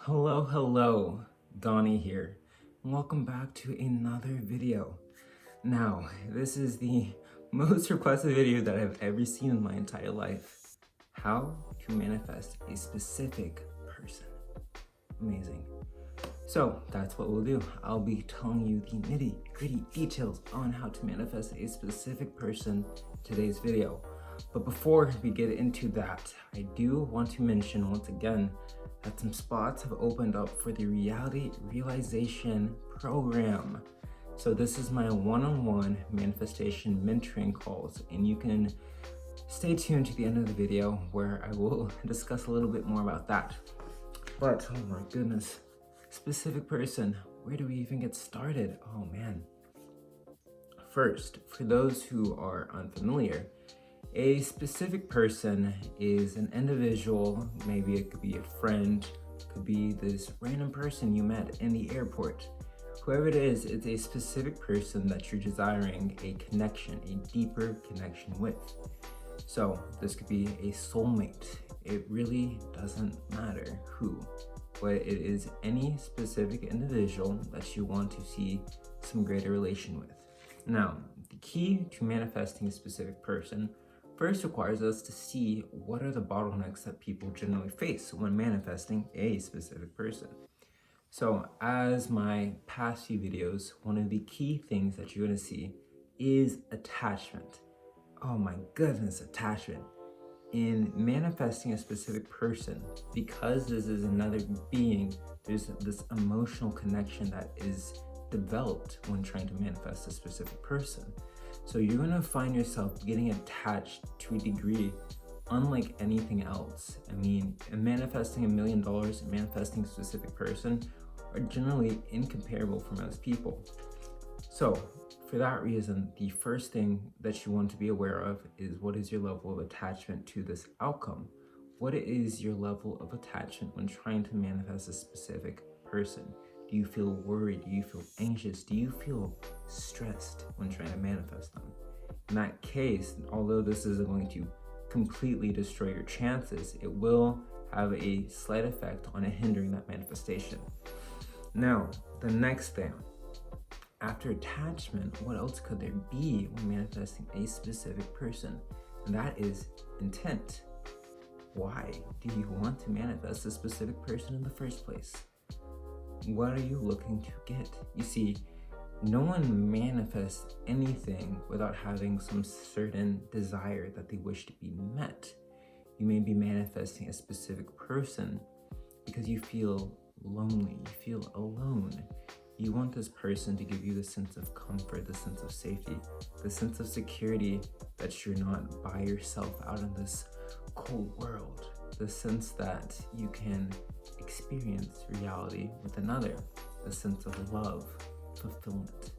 Hello, Donnie here, and welcome back to another video. Now, this is the most requested video that I've ever seen in my entire life. How to manifest a specific person. Amazing. So that's what we'll do. I'll be telling you the nitty-gritty details on how to manifest a specific person in today's video. But before we get into that, I do want to mention once again that some spots have opened up for the Reality Realization Program. So this is my one-on-one manifestation mentoring calls, and you can stay tuned to the end of the video where I will discuss a little bit more about that. But oh my goodness, specific person, where do we even get started? Oh man. First, for those who are unfamiliar, a specific person is an individual. Maybe it could be a friend, could be this random person you met in the airport. Whoever it is, it's a specific person that you're desiring a connection, a deeper connection with. So this could be a soulmate. It really doesn't matter who, but it is any specific individual that you want to see some greater relation with. Now, the key to manifesting a specific person first requires us to see what are the bottlenecks that people generally face when manifesting a specific person. So as my past few videos, one of the key things that you're going to see is attachment. Oh my goodness, attachment. In manifesting a specific person, because this is another being, there's this emotional connection that is developed when trying to manifest a specific person. So you're gonna find yourself getting attached to a degree unlike anything else. I mean, manifesting $1 million and manifesting a specific person are generally incomparable for most people. So for that reason, the first thing that you want to be aware of is what is your level of attachment to this outcome? What is your level of attachment when trying to manifest a specific person? Do you feel worried? Do you feel anxious? Do you feel stressed when trying to manifest them? In that case, although this isn't going to completely destroy your chances, it will have a slight effect on hindering that manifestation. Now, the next thing, after attachment, what else could there be when manifesting a specific person? And that is intent. Why do you want to manifest a specific person in the first place? What are you looking to get? You see, no one manifests anything without having some certain desire that they wish to be met. You may be manifesting a specific person because you feel lonely, you feel alone. You want this person to give you the sense of comfort, the sense of safety, the sense of security that you're not by yourself out in this cold world, the sense that you can experience reality with another, the sense of love, fulfillment.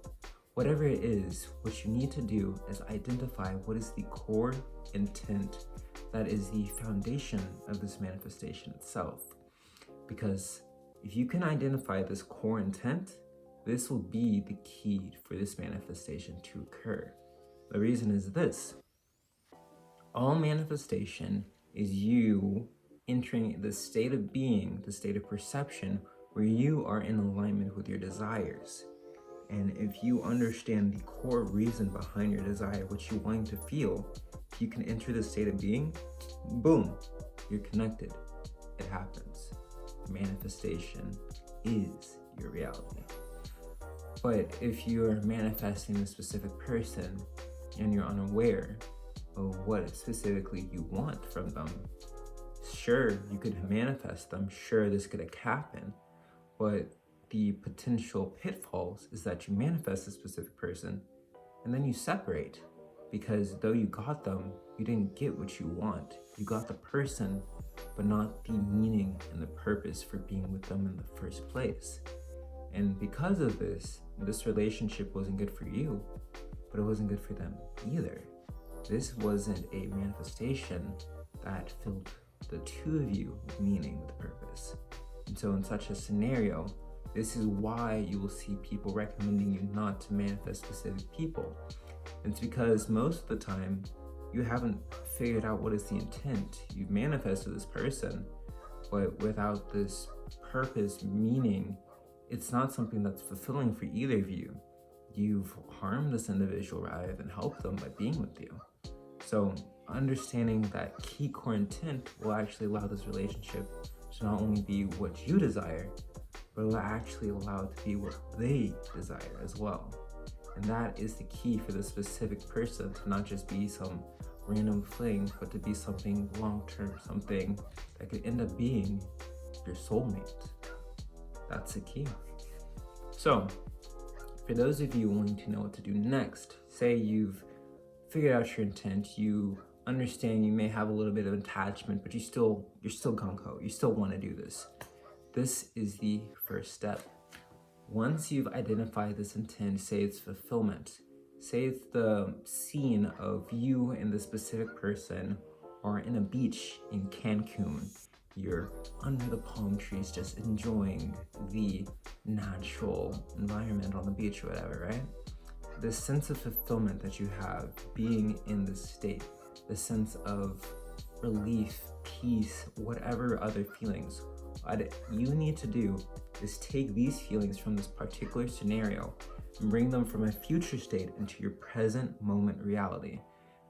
Whatever it is, what you need to do is identify what is the core intent that is the foundation of this manifestation itself. Because if you can identify this core intent, this will be the key for this manifestation to occur. The reason is this: all manifestation is you entering the state of being, the state of perception, where you are in alignment with your desires. And if you understand the core reason behind your desire, what you want to feel, if you can enter the state of being, boom, you're connected. It happens. Manifestation is your reality. But if you're manifesting a specific person and you're unaware of what specifically you want from them, sure, you could manifest them, sure, this could happen, but the potential pitfalls is that you manifest a specific person and then you separate, because though you got them, you didn't get what you want. You got the person, but not the meaning and the purpose for being with them in the first place. And because of this relationship wasn't good for you, but it wasn't good for them either. This wasn't a manifestation that filled the two of you with meaning, with purpose. And so in such a scenario, this is why you will see people recommending you not to manifest specific people. It's because most of the time you haven't figured out what is the intent. You've manifested this person, but without this purpose, meaning it's not something that's fulfilling for either of you. You've harmed this individual rather than help them by being with you. So understanding that key core intent will actually allow this relationship to not only be what you desire, but will actually allow it to be what they desire as well. And that is the key for this specific person, to not just be some random fling, but to be something long-term, something that could end up being your soulmate. That's the key. So for those of you wanting to know what to do next, say you've figured out your intent, you understand you may have a little bit of attachment, but you're still gung-ho, you still want to do this. This is the first step. Once you've identified this intent, say it's fulfillment, say it's the scene of you and the specific person are in a beach in Cancun. You're under the palm trees just enjoying the natural environment on the beach or whatever, right? The sense of fulfillment that you have being in this state, the sense of relief, peace, whatever other feelings, what you need to do is take these feelings from this particular scenario and bring them from a future state into your present moment reality.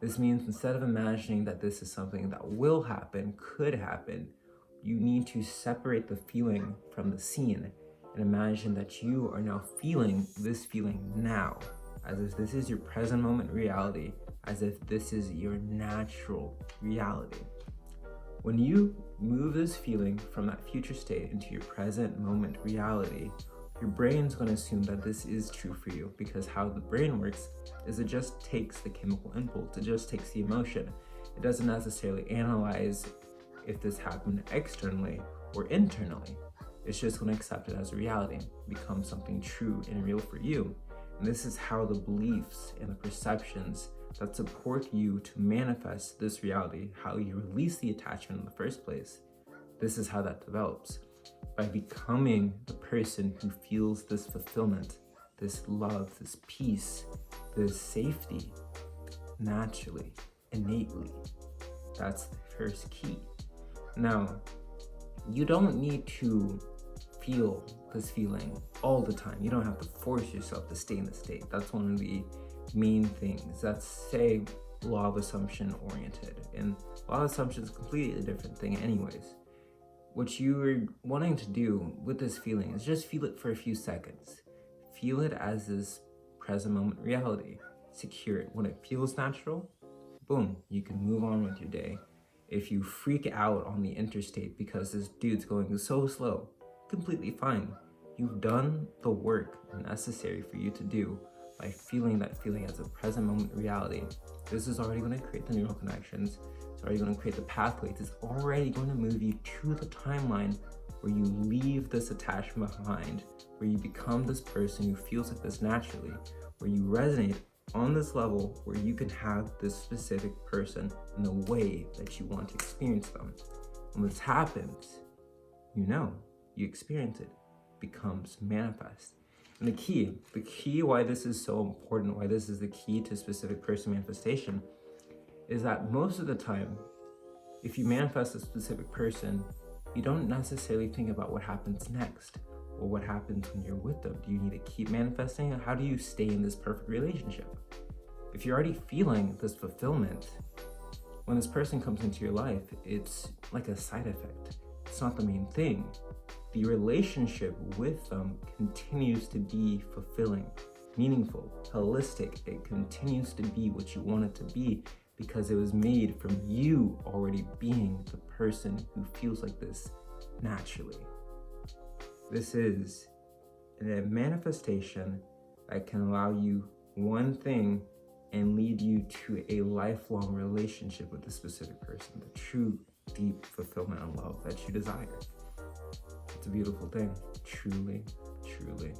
This means instead of imagining that this is something that will happen, could happen, you need to separate the feeling from the scene and imagine that you are now feeling this feeling now, as if this is your present moment reality, as if this is your natural reality. When you move this feeling from that future state into your present moment reality, your brain's going to assume that this is true for you, because how the brain works is it just takes the chemical impulse, it just takes the emotion. It doesn't necessarily analyze if this happened externally or internally. It's just going to accept it as a reality, become something true and real for you. And this is how the beliefs and the perceptions that support you to manifest this reality, how you release the attachment in the first place, this is how that develops. By becoming the person who feels this fulfillment, this love, this peace, this safety, naturally, innately. That's the first key. Now, you don't need to feel this feeling all the time. You don't have to force yourself to stay in the state. That's one of the main things. That's, say, law of assumption oriented. And law of assumption is a completely different thing anyways. What you're wanting to do with this feeling is just feel it for a few seconds. Feel it as this present moment reality. Secure it. When it feels natural, boom, you can move on with your day. If you freak out on the interstate because this dude's going so slow, completely fine. You've done the work necessary for you to do by feeling that feeling as a present moment reality. This is already going to create the neural connections. It's already going to create the pathways. It's already going to move you to the timeline where you leave this attachment behind, where you become this person who feels like this naturally, where you resonate on this level where you can have this specific person in the way that you want to experience them. And when this happens, you experience it, becomes manifest. And the key why this is so important, why this is the key to specific person manifestation, is that most of the time, if you manifest a specific person, you don't necessarily think about what happens next or what happens when you're with them. Do you need to keep manifesting? How do you stay in this perfect relationship? If you're already feeling this fulfillment, when this person comes into your life, it's like a side effect. It's not the main thing. The relationship with them continues to be fulfilling, meaningful, holistic. It continues to be what you want it to be because it was made from you already being the person who feels like this naturally. This is a manifestation that can allow you one thing and lead you to a lifelong relationship with the specific person, the true, deep fulfillment and love that you desire. It's a beautiful thing, truly, truly.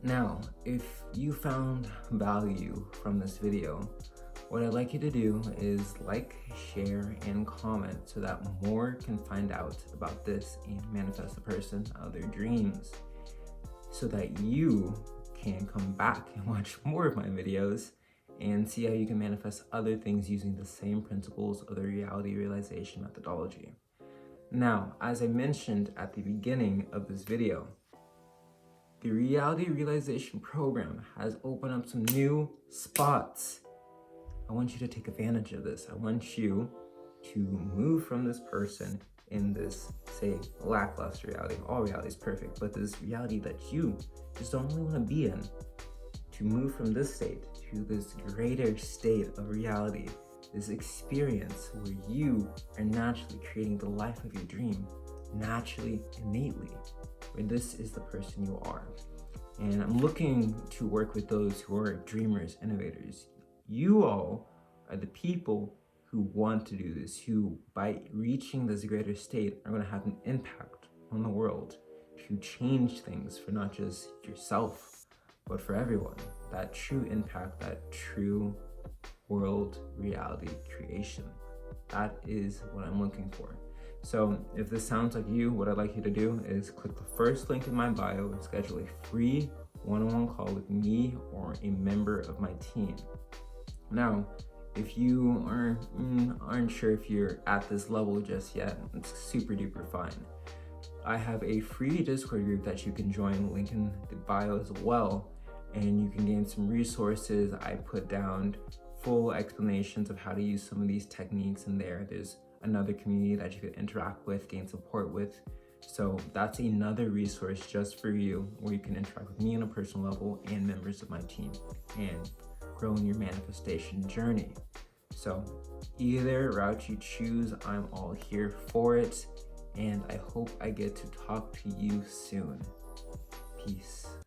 Now, if you found value from this video, what I'd like you to do is like, share, and comment so that more can find out about this and manifest the person of their dreams, so that you can come back and watch more of my videos and see how you can manifest other things using the same principles of the reality realization methodology. Now, as I mentioned at the beginning of this video, the Reality Realization Program has opened up some new spots. I want you to take advantage of this. I want you to move from this person in this, say, lackluster reality. All reality is perfect, but this reality that you just don't really want to be in, to move from this state to this greater state of reality, this experience where you are naturally creating the life of your dream, naturally, innately, where this is the person you are. And I'm looking to work with those who are dreamers, innovators. You all are the people who want to do this, who by reaching this greater state are going to have an impact on the world to change things for not just yourself, but for everyone. That true impact, that true world reality creation. That is what I'm looking for. So if this sounds like you, what I'd like you to do is click the first link in my bio and schedule a free one-on-one call with me or a member of my team. Now, if you aren't sure if you're at this level just yet, it's super duper fine. I have a free Discord group that you can join, link in the bio as well, and you can gain some resources. I put down full explanations of how to use some of these techniques in there. There's another community that you could interact with, gain support with. So that's another resource just for you, where you can interact with me on a personal level and members of my team and grow in your manifestation journey. So either route you choose, I'm all here for it. And I hope I get to talk to you soon. Peace.